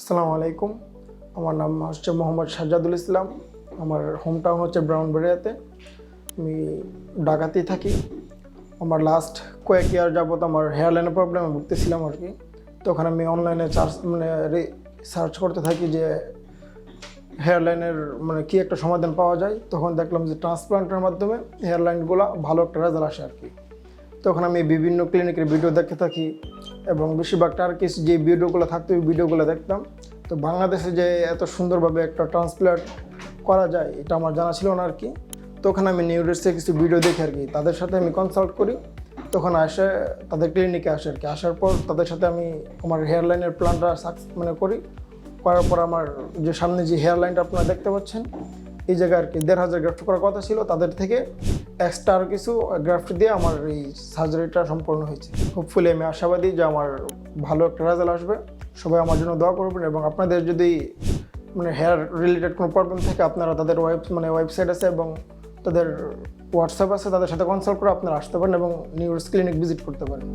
আসসালামু আলাইকুম। আমার নাম হচ্ছে মোহাম্মদ সাজ্জাদুল ইসলাম। আমার হোম টাউন হচ্ছে ব্রাউনবাড়িয়াতে। আমি ঢাকাতেই থাকি। আমার লাস্ট কয়েক ইয়ার যাবত আমার হেয়ার লাইনের প্রবলেমে ভুগতেছিলাম আর কি। তখন আমি অনলাইনে সার্চ করতে থাকি যে হেয়ার লাইনের কী একটা সমাধান পাওয়া যায়। তখন দেখলাম যে ট্রান্সপ্লান্টের মাধ্যমে হেয়ার লাইনগুলো ভালো একটা রেজাল্ট আসে আর কি। তখন আমি বিভিন্ন ক্লিনিকের ভিডিও দেখতে থাকি এবং বেশিরভাগ টার্কিশ যে ভিডিওগুলো থাকতো ওই ভিডিওগুলো দেখতাম। তো বাংলাদেশে যে এত সুন্দরভাবে একটা ট্রান্সপ্লান্ট করা যায় এটা আমার জানা ছিল না আর কি। তখন আমি নিউরোসে কিছু ভিডিও দেখি আর কি, তাদের সাথে আমি কনসাল্ট করি। তখন আসে তাদের ক্লিনিকে আসে আর কি। আসার পর তাদের সাথে আমি আমার হেয়ার লাইনের প্ল্যানটা করি। করার পর আমার যে সামনে যে হেয়ার লাইনটা আপনারা দেখতে পাচ্ছেন এই জায়গায় আর কি 1,500 গ্রাফট করার কথা ছিল, তাদের থেকে এক্সট্রা আর কিছু গ্রাফট দিয়ে আমার এই সার্জারিটা সম্পন্ন হয়েছে। হোপফুলি আমি আশাবাদী যে আমার ভালো একটা রেজাল্ট আসবে। সবাই আমার জন্য দোয়া করবেন এবং আপনাদের যদি হেয়ার রিলেটেড কোনো প্রবলেম থাকে আপনারা তাদের ওয়েবসাইট আছে এবং তাদের হোয়াটসঅ্যাপ আছে, তাদের সাথে কনসাল্ট করে আপনারা আসতে পারেন এবং নিউরোস ক্লিনিক ভিজিট করতে পারেন।